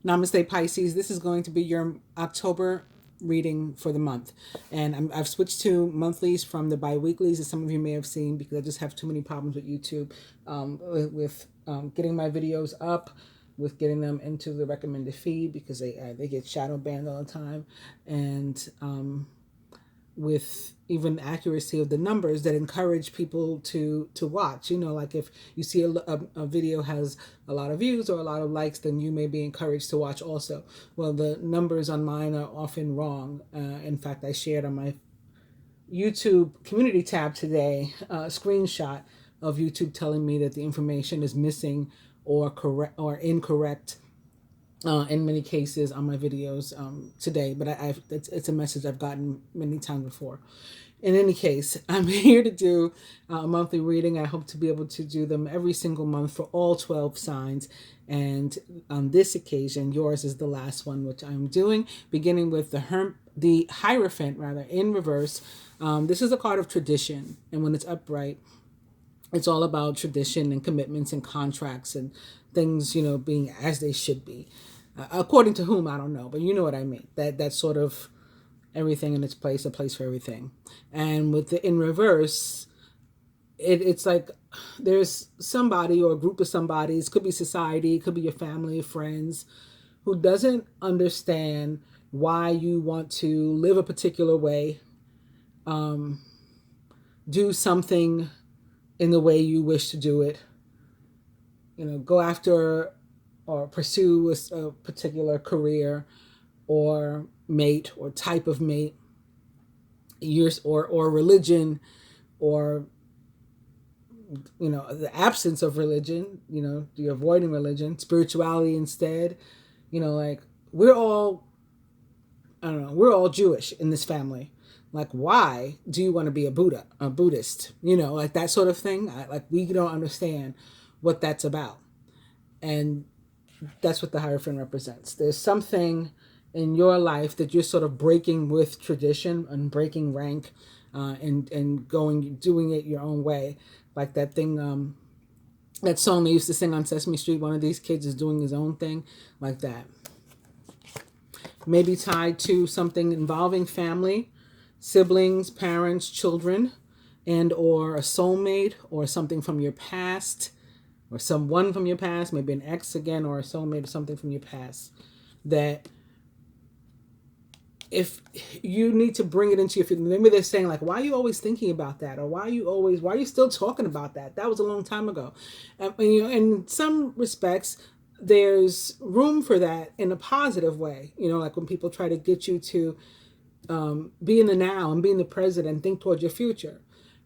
Namaste Pisces. This is going to be your October reading for the month. And I've switched to monthlies from the bi-weeklies, as some of you may have seen, because I just have too many problems with YouTube with getting my videos up, with getting them into the recommended feed, because they get shadow banned all the time. And with even accuracy of the numbers that encourage people to watch. You know, like if you see a video has a lot of views or a lot of likes, then you may be encouraged to watch also. Well, the numbers on mine are often wrong. In fact, I shared on my YouTube community tab today a screenshot of YouTube telling me that the information is missing or correct or incorrect in many cases on my videos today, but it's a message I've gotten many times before. In any case, I'm here to do a monthly reading. I hope to be able to do them every single month for all 12 signs. And on this occasion, yours is the last one, which I'm doing, beginning with the Hierophant, rather, in reverse. This is a card of tradition, and when it's upright, it's all about tradition and commitments and contracts and things, you know, being as they should be. According to whom, I don't know, but you know what I mean. That sort of everything in its place, a place for everything. And with the in reverse, it's like there's somebody or a group of somebodies, could be society, could be your family, friends, who doesn't understand why you want to live a particular way, do something in the way you wish to do it, you know, go after or pursue a particular career or mate or type of mate, or religion, or, you know, the absence of religion, you know, you're avoiding religion, spirituality instead. You know, like we're all Jewish in this family. Like, why do you want to be a Buddhist? You know, like that sort of thing. We don't understand what that's about. And that's what the Hierophant represents. There's something in your life that you're sort of breaking with tradition and breaking rank, and doing it your own way. Like that thing, that song they used to sing on Sesame Street, one of these kids is doing his own thing, like that. Maybe tied to something involving family, siblings, parents, children, and or a soulmate or something from your past, or someone from your past, maybe an ex again, or a soulmate or something from your past, that if you need to bring it into your future, maybe they're saying like, why are you always thinking about that? Or why are you still talking about that? That was a long time ago. And, you know, in some respects, there's room for that in a positive way. You know, like when people try to get you to be in the now and be in the present and think towards your future.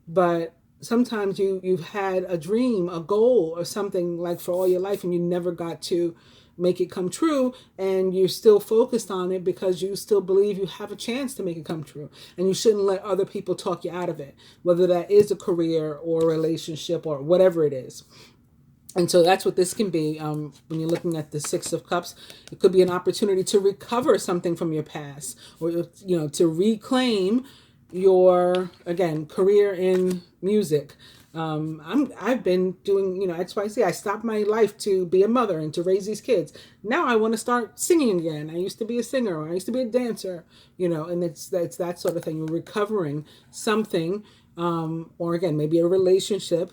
But sometimes you've had a dream, a goal, or something like for all your life, and you never got to make it come true, and you're still focused on it because you still believe you have a chance to make it come true, and you shouldn't let other people talk you out of it, whether that is a career or a relationship or whatever it is. And so that's what this can be. When you're looking at the Six of Cups, it could be an opportunity to recover something from your past, or, you know, to reclaim your, again, career in music. I've been doing, you know, XYZ. I stopped my life to be a mother and to raise these kids. Now I want to start singing again. I used to be a singer, or I used to be a dancer, you know, and it's that sort of thing. You're recovering something, or again, maybe a relationship.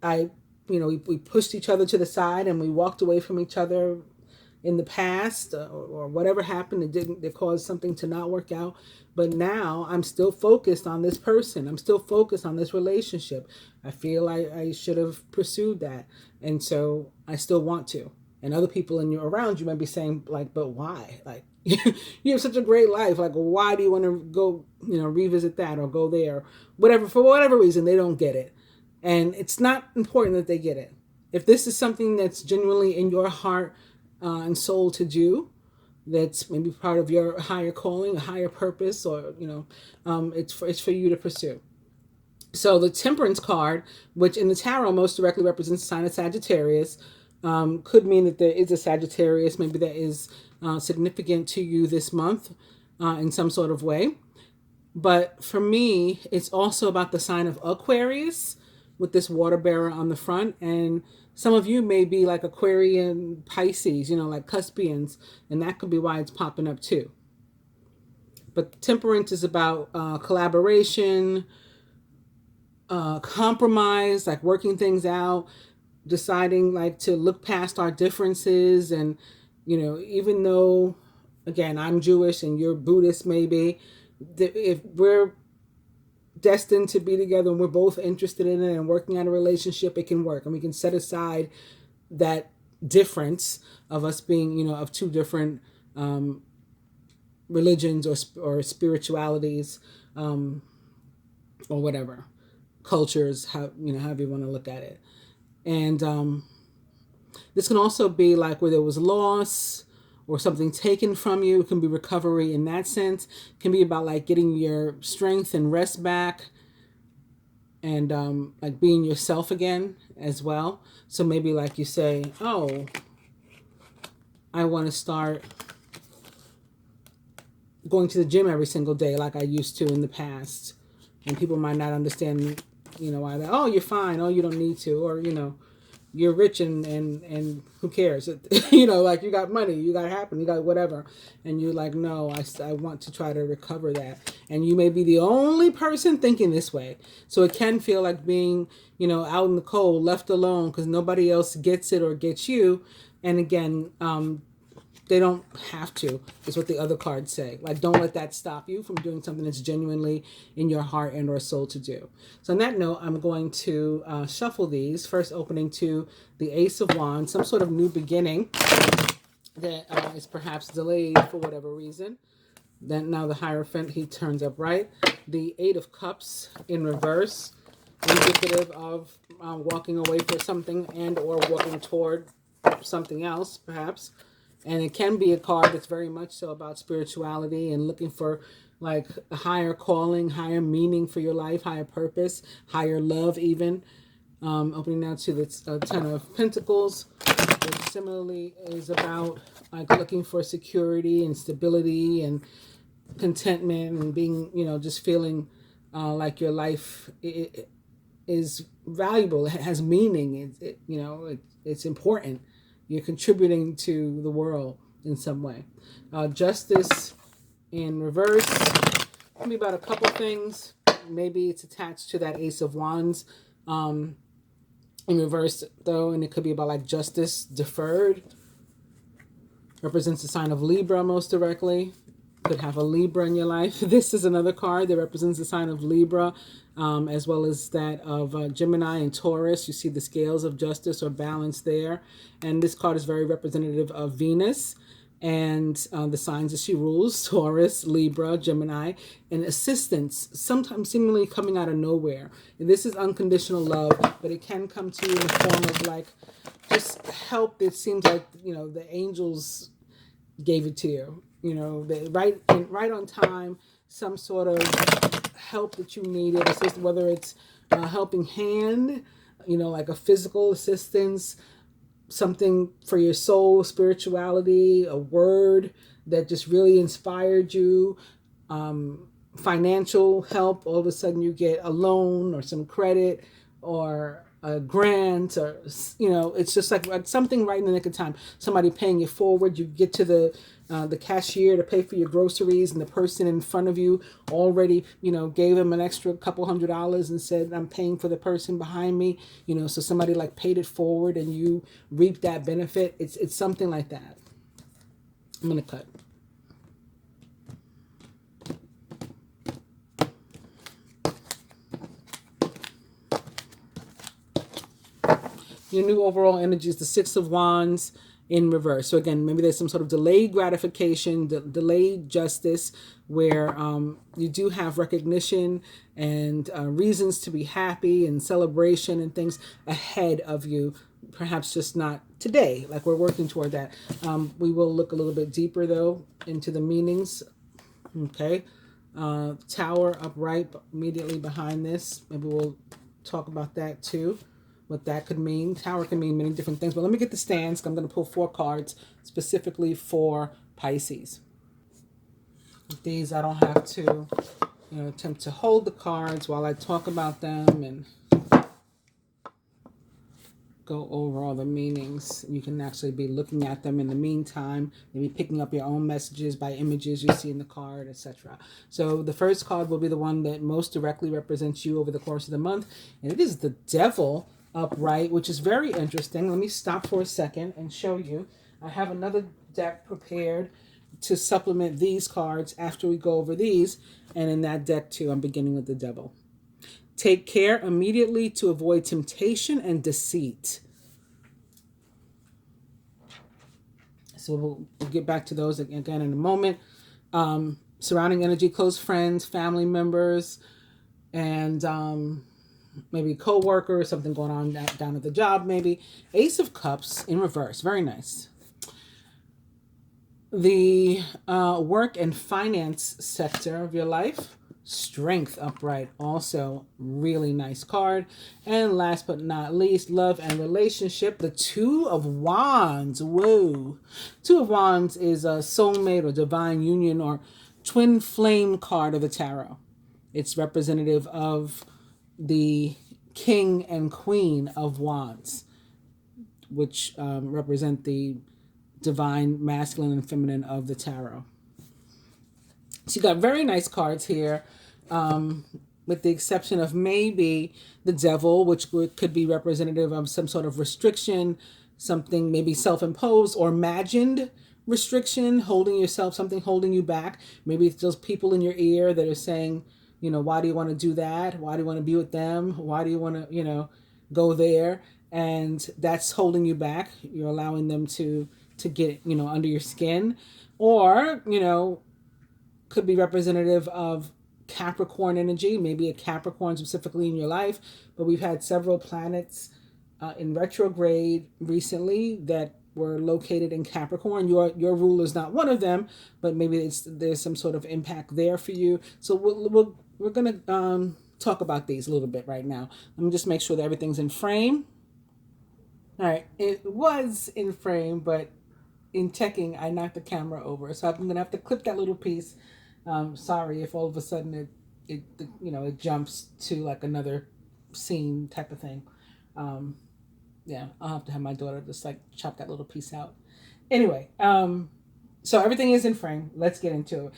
We pushed each other to the side and we walked away from each other in the past, or whatever happened. It caused something to not work out. But now I'm still focused on this person. I'm still focused on this relationship. I feel I should have pursued that. And so I still want to. And other people around you might be saying, like, but why? Like, you have such a great life. Like, why do you want to go, you know, revisit that or go there? Whatever, for whatever reason, they don't get it. And it's not important that they get it. If this is something that's genuinely in your heart and soul to do, that's maybe part of your higher calling, a higher purpose, or, you know, it's for you to pursue. So the Temperance card, which in the tarot most directly represents the sign of Sagittarius, could mean that there is a Sagittarius, maybe that is significant to you this month in some sort of way. But for me, it's also about the sign of Aquarius, with this water bearer on the front. And Some of you may be like Aquarian, Pisces, you know, like Cuspians, and that could be why it's popping up too. But temperance is about collaboration, compromise, like working things out, deciding like to look past our differences. And, you know, even though, again, I'm Jewish and you're Buddhist, maybe, if we're destined to be together and we're both interested in it and working on a relationship, it can work. And we can set aside that difference of us being, you know, of two different religions or spiritualities, or whatever cultures, how, you know, however you want to look at it. And this can also be like where there was loss or something taken from you. It can be recovery in that sense. It can be about like getting your strength and rest back, and like being yourself again as well. So maybe like you say, oh, I want to start going to the gym every single day like I used to in the past. And people might not understand, you know, why that, oh, you're fine, oh, you don't need to, or, you know, you're rich and who cares? You know, like you got money, you got happen, you got whatever. And you're like, no, I want to try to recover that. And you may be the only person thinking this way. So it can feel like being, you know, out in the cold, left alone because nobody else gets it or gets you. And again, they don't have to, is what the other cards say. Like, don't let that stop you from doing something that's genuinely in your heart and or soul to do. So on that note, I'm going to shuffle these, first opening to the Ace of Wands, some sort of new beginning that is perhaps delayed for whatever reason. Then now the Hierophant, he turns up right. The Eight of Cups in reverse, indicative of walking away for something and or walking toward something else, perhaps. And it can be a card that's very much so about spirituality and looking for like a higher calling, higher meaning for your life, higher purpose, higher love even. Opening now to the Ten of Pentacles, which similarly is about like looking for security and stability and contentment and being, you know, just feeling like your life is valuable, it has meaning, you know, it's important. You're contributing to the world in some way. Justice in reverse. Can be about a couple things. Maybe it's attached to that Ace of Wands in reverse, though, and it could be about like justice deferred. Represents the sign of Libra most directly. Could have a Libra in your life. This is another card that represents the sign of Libra, as well as that of Gemini and Taurus. You see the scales of justice or balance there. And this card is very representative of Venus and the signs that she rules, Taurus, Libra, Gemini, and assistance, sometimes seemingly coming out of nowhere. And this is unconditional love, but it can come to you in the form of like just help. It seems like, you know, the angels gave it to you. You know, right on time, some sort of help that you needed, whether it's a helping hand, you know, like a physical assistance, something for your soul, spirituality, a word that just really inspired you, financial help. All of a sudden you get a loan or some credit or a grant, or, you know, it's just like something right in the nick of time. Somebody paying you forward. You get to the cashier to pay for your groceries, and the person in front of you already, you know, gave them an extra couple $100s and said, I'm paying for the person behind me, you know, so somebody like paid it forward and you reap that benefit. It's something like that. I'm going to cut. Your new overall energy is the Six of Wands in reverse. So again, maybe there's some sort of delayed gratification, delayed justice, where you do have recognition and reasons to be happy and celebration and things ahead of you. Perhaps just not today, like we're working toward that. We will look a little bit deeper though into the meanings. Okay. Tower upright immediately behind this. Maybe we'll talk about that too. What that could mean. Tower can mean many different things, but let me get the stands. I'm going to pull 4 cards specifically for Pisces. With these, I don't have to, you know, attempt to hold the cards while I talk about them. And go over all the meanings. You can actually be looking at them in the meantime, maybe picking up your own messages by images you see in the card, etc. So the first card will be the one that most directly represents you over the course of the month, and it is the Devil upright, which is very interesting. Let me stop for a second and show you. I have another deck prepared to supplement these cards after we go over these, and in that deck too, I'm beginning with the Devil. Take care immediately to avoid temptation and deceit. So we'll get back to those again in a moment. Surrounding energy, close friends, family members, and maybe co-worker or something going on down at the job maybe. Ace of Cups in reverse. Very nice. The work and finance sector of your life. Strength upright, also really nice card. And last but not least, love and relationship, the Two of Wands. Whoa. Two of Wands is a soulmate or divine union or twin flame card of the tarot. It's representative of the King and Queen of Wands, which represent the divine masculine and feminine of the tarot. So you got very nice cards here, with the exception of maybe the Devil, which could be representative of some sort of restriction, something maybe self-imposed or imagined restriction, holding yourself, something holding you back. Maybe it's those people in your ear that are saying, you know, why do you want to do that? Why do you want to be with them? Why do you want to, you know, go there? And that's holding you back. You're allowing them to get, you know, under your skin. Or, you know, could be representative of Capricorn energy, maybe a Capricorn specifically in your life. But we've had several planets in retrograde recently that were located in Capricorn. Your ruler is not one of them, but maybe there's some sort of impact there for you. So we're going to talk about these a little bit right now. Let me just make sure that everything's in frame. All right, it was in frame, but in checking, I knocked the camera over. So I'm going to have to clip that little piece. Sorry if all of a sudden it jumps to like another scene type of thing. Yeah, I'll have to have my daughter just like chop that little piece out. Anyway, so everything is in frame. Let's get into it.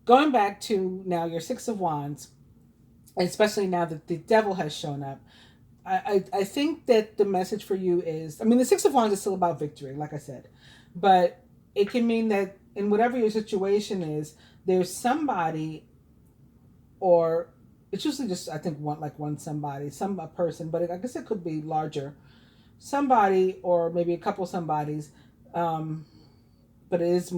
Going back to now your Six of Wands, especially now that the Devil has shown up, I think that the message for you is, I mean, the Six of Wands is still about victory, like I said, but it can mean that in whatever your situation is, there's somebody, or it's usually just, I think, one somebody, a person, but I guess it could be larger. Somebody, or maybe a couple somebodies, but it is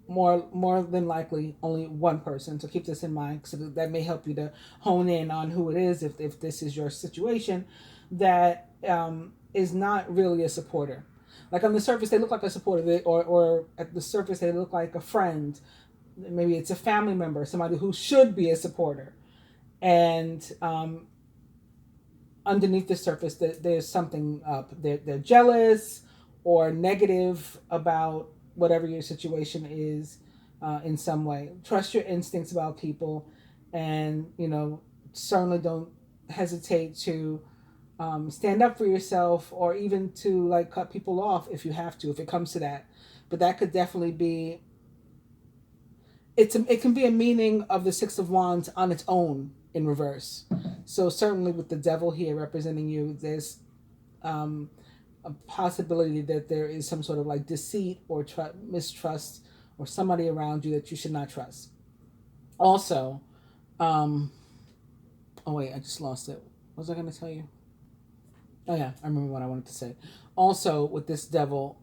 more than likely only one person. So keep this in mind, so that may help you to hone in on who it is if this is your situation, that is not really a supporter. Like on the surface, they look like a supporter, or at the surface, they look like a friend. Maybe it's a family member, somebody who should be a supporter. And underneath the surface, there's something up. They're jealous or negative about whatever your situation is in some way. Trust your instincts about people, and, you know, certainly don't hesitate to stand up for yourself, or even to like cut people off if you have to, if it comes to that. But that could definitely be, it can be a meaning of the Six of Wands on its own in reverse. So certainly with the Devil here representing you, there's a possibility that there is some sort of like deceit or mistrust, or somebody around you that you should not trust. Also, oh wait, I just lost it. What was I going to tell you? Oh yeah, I remember what I wanted to say. Also, with this Devil,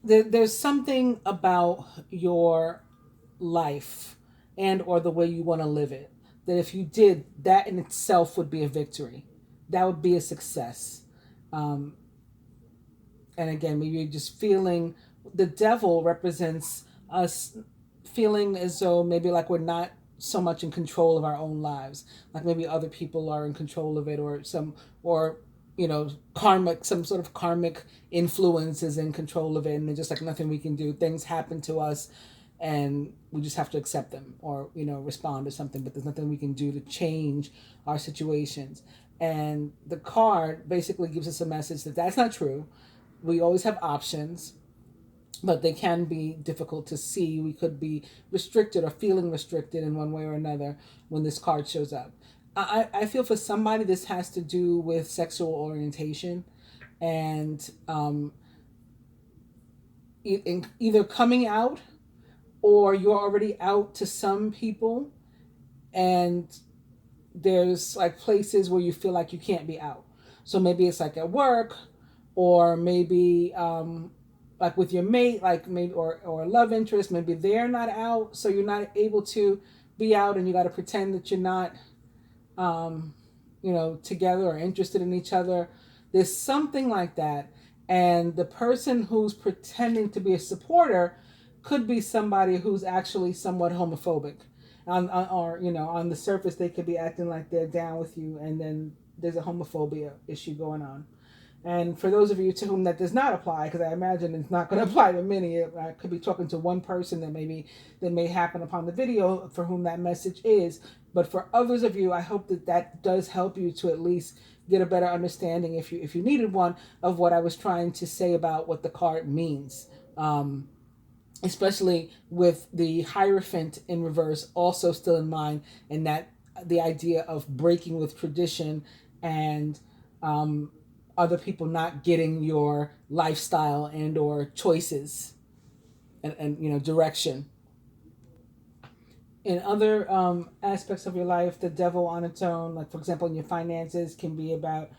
there's something about your life and or the way you want to live it, that if you did, that in itself would be a victory. That would be a success. And again, maybe you're just feeling, the Devil represents us feeling as though maybe like we're not so much in control of our own lives. Like maybe other people are in control of it, or you know, some sort of karmic influence is in control of it, and there's just like nothing we can do. Things happen to us, and we just have to accept them or, respond to something, but there's nothing we can do to change our situations. And the card basically gives us a message that that's not true. We always have options, but they can be difficult to see. We could be restricted or feeling restricted in one way or another when this card shows up. I feel for somebody this has to do with sexual orientation and either coming out, or you're already out to some people, and there's like places where you feel like you can't be out. So maybe it's like at work, or maybe like with your mate, like maybe or a love interest, maybe they're not out, so you're not able to be out, and you got to pretend that you're not together or interested in each other. There's something like that. And the person who's pretending to be a supporter could be somebody who's actually somewhat homophobic. Or, on the surface, they could be acting like they're down with you, and then there's a homophobia issue going on. And for those of you to whom that does not apply, because I imagine it's not going to apply to many, I could be talking to one person that may happen upon the video for whom that message is. But for others of you, I hope that does help you to at least get a better understanding, if you needed one, of what I was trying to say about what the card means. Especially with the Hierophant in reverse also still in mind, and that the idea of breaking with tradition and other people not getting your lifestyle and or choices and direction. In other aspects of your life, the devil on its own, like for example in your finances, can be about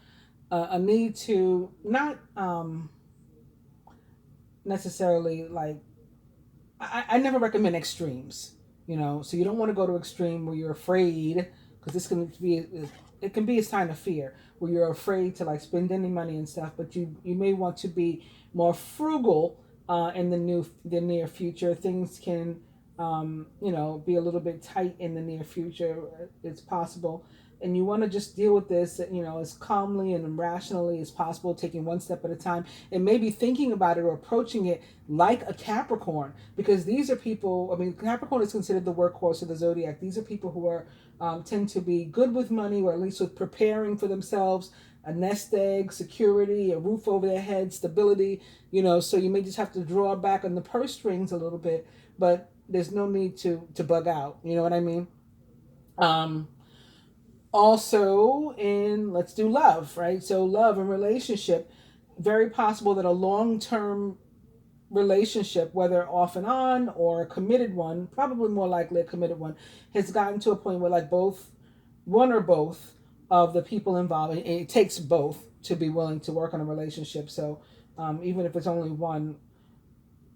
a need to not necessarily like, I never recommend extremes, so you don't want to go to extreme where you're afraid, because this can be, it can be a sign of fear where you're afraid to like spend any money and stuff, but you may want to be more frugal in the near future. Things can be a little bit tight in the near future. It's possible. And you want to just deal with this, as calmly and rationally as possible, taking one step at a time, and maybe thinking about it or approaching it like a Capricorn, because these are people, Capricorn is considered the workhorse of the zodiac. These are people who are tend to be good with money, or at least with preparing for themselves a nest egg, security, a roof over their head, stability, so you may just have to draw back on the purse strings a little bit, but there's no need to bug out. You know what I mean? Also, let's do love, right? So love and relationship, very possible that a long-term relationship, whether off and on or a committed one, probably more likely a committed one, has gotten to a point where like one or both of the people involved, and it takes both to be willing to work on a relationship. So even if it's only one,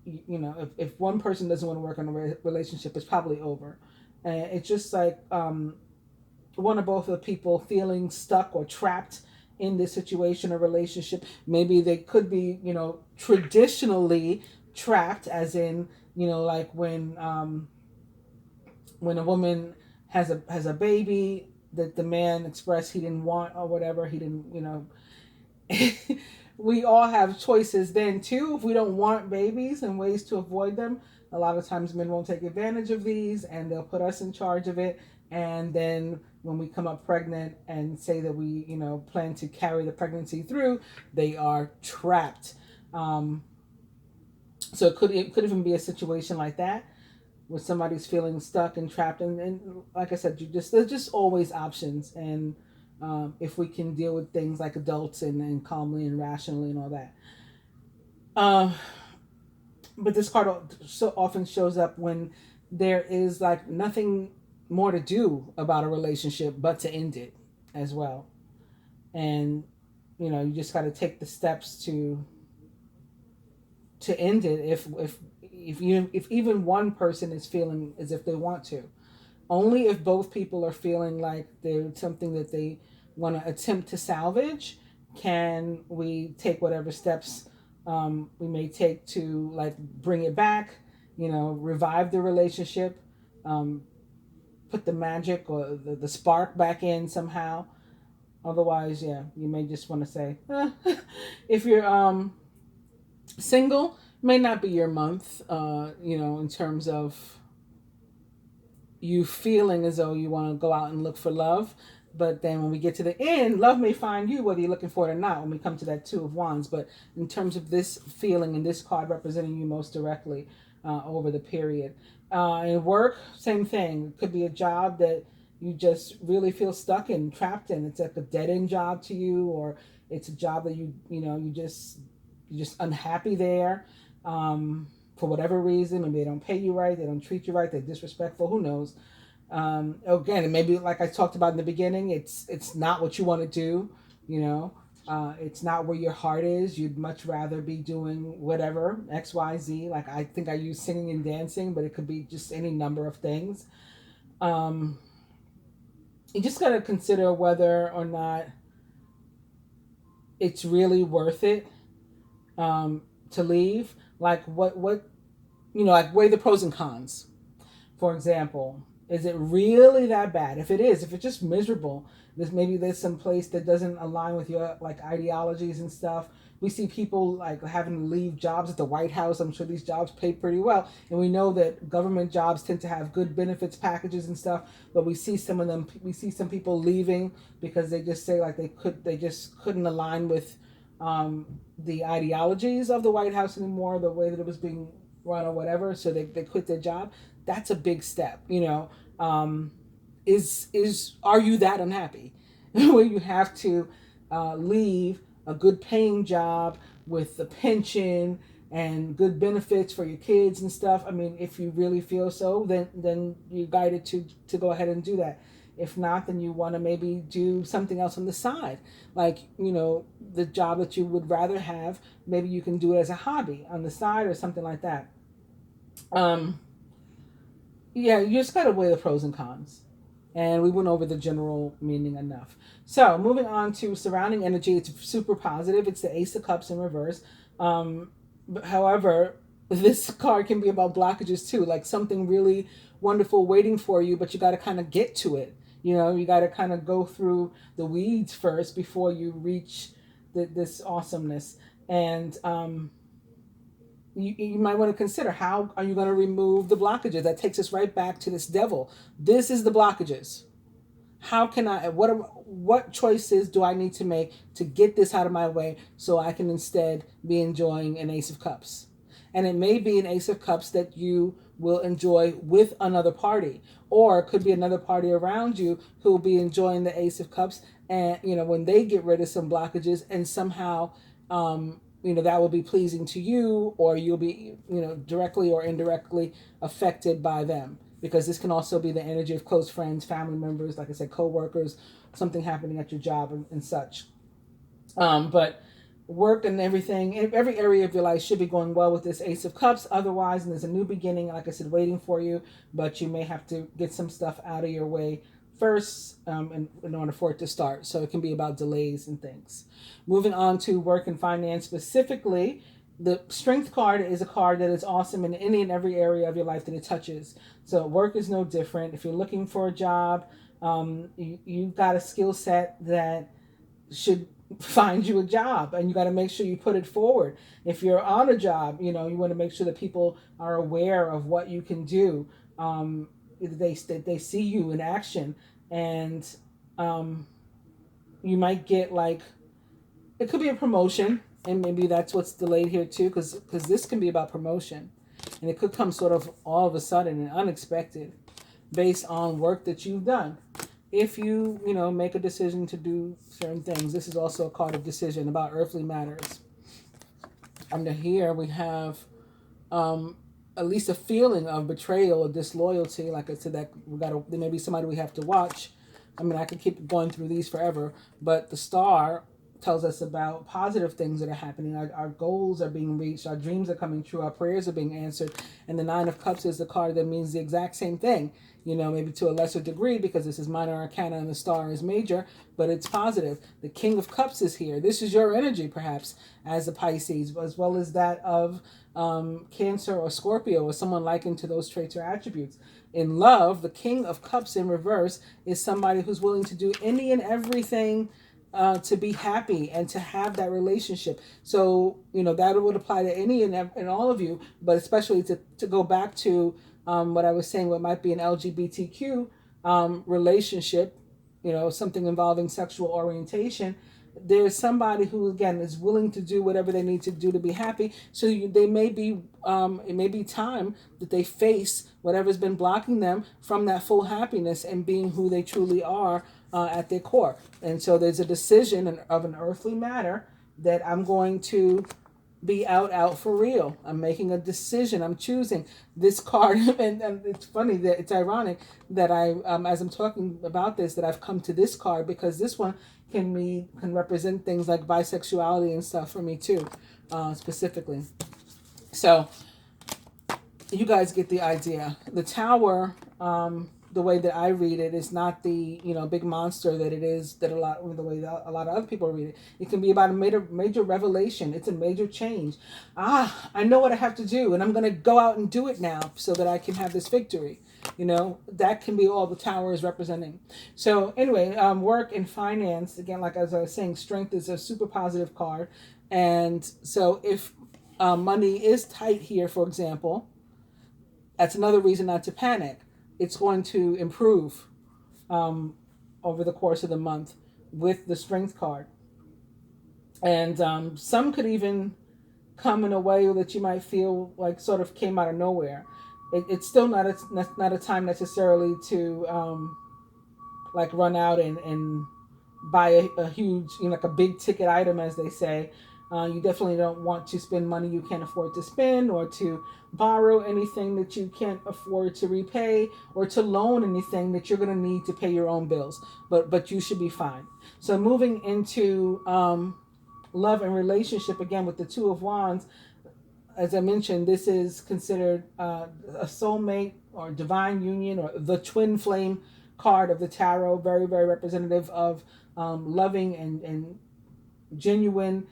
if one person doesn't want to work on a relationship, it's probably over. And it's just like one or both of the people feeling stuck or trapped in this situation or relationship. Maybe they could be, traditionally trapped, as in, like when a woman has a baby that the man expressed he didn't want or whatever, he didn't, we all have choices then too. If we don't want babies and ways to avoid them, a lot of times men won't take advantage of these, and they'll put us in charge of it. And then when we come up pregnant and say that we, plan to carry the pregnancy through, they are trapped. So it could even be a situation like that, where somebody's feeling stuck and trapped. And like I said, there's just always options. And if we can deal with things like adults and calmly and rationally and all that. But this card so often shows up when there is like nothing more to do about a relationship but to end it as well. And you just got to take the steps to end it if even one person is feeling as if they want to. Only if both people are feeling like there's something that they want to attempt to salvage can we take whatever steps we may take to like bring it back, revive the relationship, put the magic or the spark back in somehow. Otherwise, yeah, you may just want to say, if you're single, May not be your month, in terms of you feeling as though you want to go out and look for love. But then when we get to the end, love may find you whether you're looking for it or not when we come to that Two of Wands. But in terms of this feeling and this card representing you most directly over the period. In work, same thing. It could be a job that you just really feel stuck in, trapped in. It's like a dead end job to you, or it's a job that you're just unhappy there. For whatever reason, maybe they don't pay you right, they don't treat you right, they're disrespectful, who knows. Again, and maybe like I talked about in the beginning, it's not what you want to do, it's not where your heart is. You'd much rather be doing whatever, XYZ. Like I think I use singing and dancing, but it could be just any number of things. You just got to consider whether or not it's really worth it to leave. Like what like weigh the pros and cons. For example, is it really that bad? If it's just miserable, there's some place that doesn't align with your like ideologies and stuff. We see people like having to leave jobs at the White House. I'm sure these jobs pay pretty well, and we know that government jobs tend to have good benefits packages and stuff. But we see some people leaving because they just say like they just couldn't align with the ideologies of the White House anymore, the way that it was being run or whatever, so they quit their job. That's a big step, are you that unhappy where you have to leave a good paying job with a pension and good benefits for your kids and stuff? I mean, if you really feel so, then you're guided to go ahead and do that. If not, then you want to maybe do something else on the side. Like, the job that you would rather have, maybe you can do it as a hobby on the side or something like that. Yeah, you just got to weigh the pros and cons. And we went over the general meaning enough. So moving on to surrounding energy, it's super positive. It's the Ace of Cups in reverse. However, this card can be about blockages too, like something really wonderful waiting for you, but you got to kind of get to it. You got to kind of go through the weeds first before you reach this awesomeness. And you might want to consider, how are you going to remove the blockages? That takes us right back to this devil. This is the blockages. How can what choices do I need to make to get this out of my way so I can instead be enjoying an Ace of Cups? And it may be an Ace of Cups that you will enjoy with another party, or it could be another party around you who will be enjoying the Ace of Cups, and when they get rid of some blockages, and somehow that will be pleasing to you, or you'll be directly or indirectly affected by them, because this can also be the energy of close friends, family members, like I said, co-workers, something happening at your job and such. But work and everything, every area of your life should be going well with this Ace of Cups. Otherwise, and there's a new beginning, like I said, waiting for you, but you may have to get some stuff out of your way first in order for it to start. So it can be about delays and things. Moving on to work and finance specifically, the Strength card is a card that is awesome in any and every area of your life that it touches. So work is no different. If you're looking for a job, you've got a skill set that should find you a job, and you got to make sure you put it forward. If you're on a job, you want to make sure that people are aware of what you can do. They see you in action, and you might get it could be a promotion, and maybe that's what's delayed here too, because this can be about promotion, and it could come sort of all of a sudden and unexpected based on work that you've done. If you make a decision to do certain things, this is also a card of decision about earthly matters. Under here we have at least a feeling of betrayal or disloyalty. Like I said, that there may be somebody we have to watch. I mean, I could keep going through these forever, but the star tells us about positive things that are happening. Our goals are being reached, our dreams are coming true, our prayers are being answered. And the Nine of Cups is the card that means the exact same thing, maybe to a lesser degree, because this is minor arcana and the star is major, but it's positive. The King of Cups is here. This is your energy, perhaps, as a Pisces, as well as that of Cancer or Scorpio, or someone likened to those traits or attributes. In love, the King of Cups in reverse is somebody who's willing to do any and everything to be happy and to have that relationship. So, that would apply to any and all of you, but especially to go back to what I was saying, what might be an LGBTQ relationship, something involving sexual orientation. There's somebody who, again, is willing to do whatever they need to do to be happy. So they may be, it may be time that they face whatever's been blocking them from that full happiness and being who they truly are at their core. And so there's a decision of an earthly matter that I'm going to be out for real. I'm making a decision. I'm choosing this card. And it's funny that it's ironic that as I'm talking about this, that I've come to this card, because this one can represent things like bisexuality and stuff for me too, specifically. So you guys get the idea. The Tower, the way that I read it, is not the big monster that it is, that the way that a lot of other people read it. It can be about a major revelation. It's a major change. I know what I have to do, and I'm going to go out and do it now so that I can have this victory. That can be all the Tower is representing. So anyway, work and finance, again, like as I was saying, strength is a super positive card. And so if money is tight here, for example, that's another reason not to panic. It's going to improve over the course of the month with the strength card. And some could even come in a way that you might feel like sort of came out of nowhere. It's still not a time necessarily to like run out and buy a huge, like a big ticket item, as they say. You definitely don't want to spend money you can't afford to spend, or to borrow anything that you can't afford to repay, or to loan anything that you're going to need to pay your own bills. But you should be fine. So moving into love and relationship, again with the Two of Wands, as I mentioned, this is considered a soulmate or divine union, or the twin flame card of the tarot. Very, very representative of loving and genuine,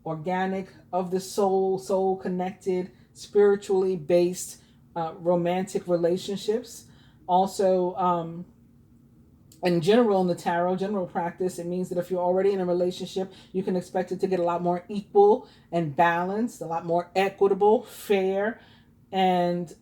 organic, of the soul connected, spiritually based romantic relationships. Also, in general, in the tarot, general practice, it means that if you're already in a relationship, you can expect it to get a lot more equal and balanced, a lot more equitable, fair. And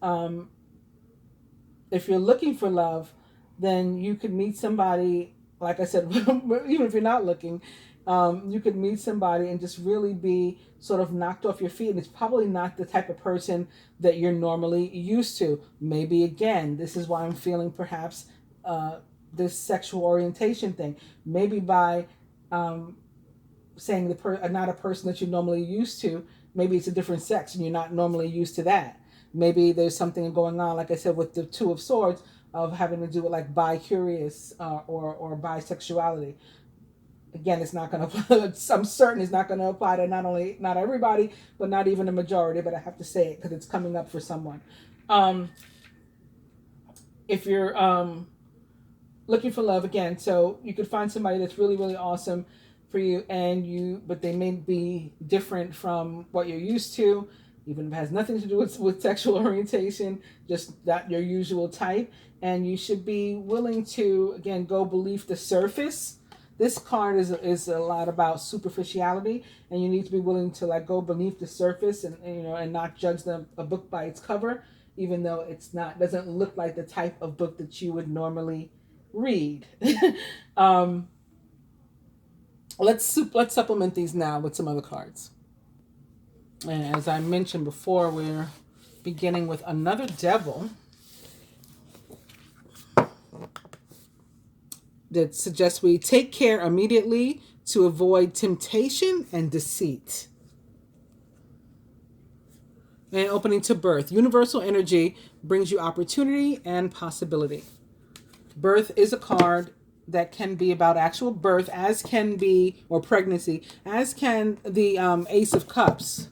if you're looking for love, then you could meet somebody, like I said, even if you're not looking, you could meet somebody and just really be sort of knocked off your feet. And it's probably not the type of person that you're normally used to. Maybe, again, this is why I'm feeling perhaps this sexual orientation thing. Maybe by saying not a person that you're normally used to, maybe it's a different sex and you're not normally used to that. Maybe there's something going on, like I said, with the Two of Swords, of having to do with like bi-curious or bisexuality. Again, it's not going to, I'm certain it's not going to apply to not everybody, but not even a majority, but I have to say it because it's coming up for someone. If you're looking for love, again, so you could find somebody that's really, really awesome for you, but they may be different from what you're used to, even if it has nothing to do with sexual orientation, just not your usual type. And you should be willing to, again, go beneath the surface. This card is a lot about superficiality, and you need to be willing to like go beneath the surface and not judge a book by its cover, even though doesn't look like the type of book that you would normally read. Let's supplement these now with some other cards. And as I mentioned before, we're beginning with another devil that suggests we take care immediately to avoid temptation and deceit. And opening to birth. Universal energy brings you opportunity and possibility. Birth is a card that can be about actual birth, as can be, or pregnancy, as can the Ace of Cups.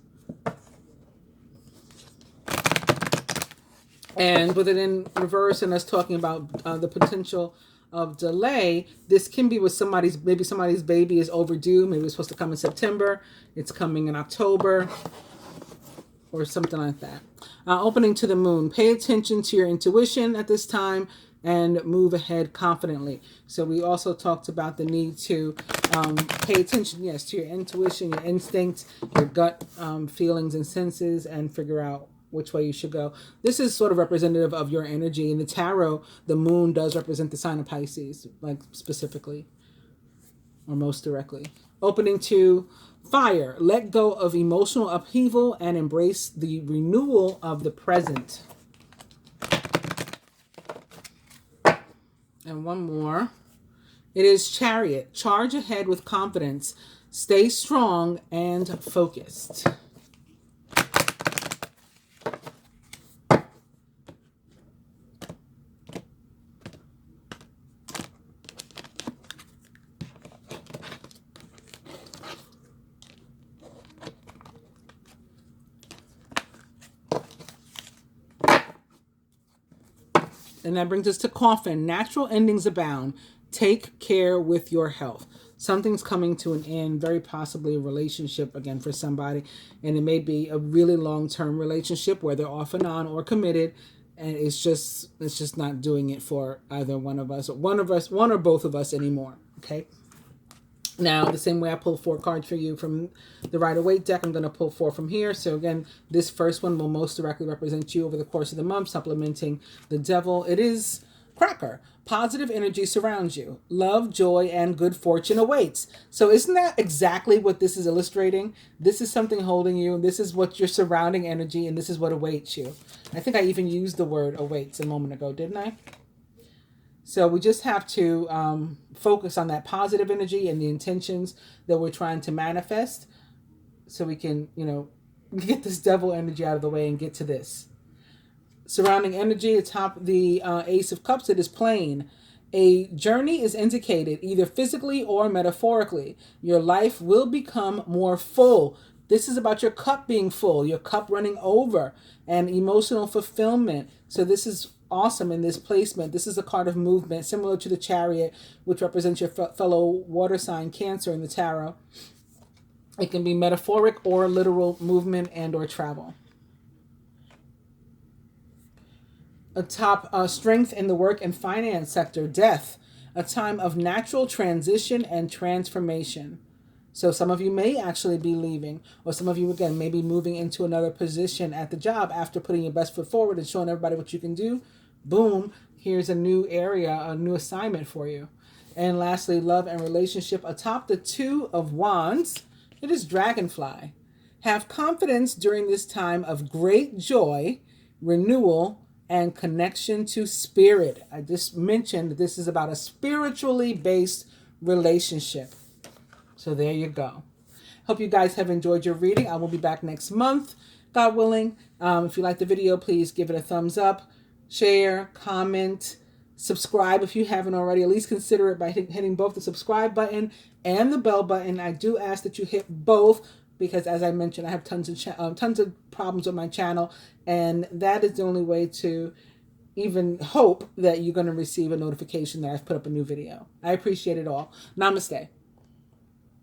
And with it in reverse and us talking about the potential of delay, this can be with maybe somebody's baby is overdue. Maybe it's supposed to come in September. It's coming in October or something like that. Opening to the moon. Pay attention to your intuition at this time. and move ahead confidently. So we also talked about the need to pay attention, yes, to your intuition, your instincts, your gut feelings and senses, and figure out which way you should go. This is sort of representative of your energy. In the tarot, the moon does represent the sign of Pisces, like specifically or most directly. Opening to fire. Let go of emotional upheaval and embrace the renewal of the present. And one more. It is chariot. Charge ahead with confidence. Stay strong and focused. And that brings us to coffin. Natural endings abound. Take care with your health. Something's coming to an end, very possibly a relationship again for somebody. And it may be a really long-term relationship where they're off and on or committed. And it's just not doing it for either one of us, one or both of us anymore. Okay. Now, the same way I pull 4 cards for you from the Rider-Waite deck, I'm going to pull 4 from here. So again, this first one will most directly represent you over the course of the month, supplementing the Devil. It is Cracker. Positive energy surrounds you. Love, joy, and good fortune awaits. So isn't that exactly what this is illustrating? This is something holding you. This is what your surrounding energy, and this is what awaits you. I think I even used the word awaits a moment ago, didn't I? So we just have to focus on that positive energy and the intentions that we're trying to manifest so we can, get this devil energy out of the way and get to this. Surrounding energy, atop the Ace of Cups, it is plain. A journey is indicated either physically or metaphorically. Your life will become more full. This is about your cup being full, your cup running over, and emotional fulfillment. So this is awesome in this placement. This is a card of movement, similar to the Chariot, which represents your fellow water sign Cancer in the tarot. It can be metaphoric or literal movement and or travel. Atop strength in the work and finance sector, Death, a time of natural transition and transformation. So some of you may actually be leaving, or some of you, again, may be moving into another position at the job after putting your best foot forward and showing everybody what you can do. Boom, here's a new area, a new assignment for you. And lastly, love and relationship. Atop the 2 of Wands, it is Dragonfly. Have confidence during this time of great joy, renewal, and connection to spirit. I just mentioned this is about a spiritually based relationship. So there you go. Hope you guys have enjoyed your reading. I will be back next month, God willing. If you like the video, please give it a thumbs up, share, comment, subscribe if you haven't already. At least consider it by hitting both the subscribe button and the bell button. I do ask that you hit both because, as I mentioned, I have tons of problems with my channel, and that is the only way to even hope that you're going to receive a notification that I've put up a new video. I appreciate it all. Namaste.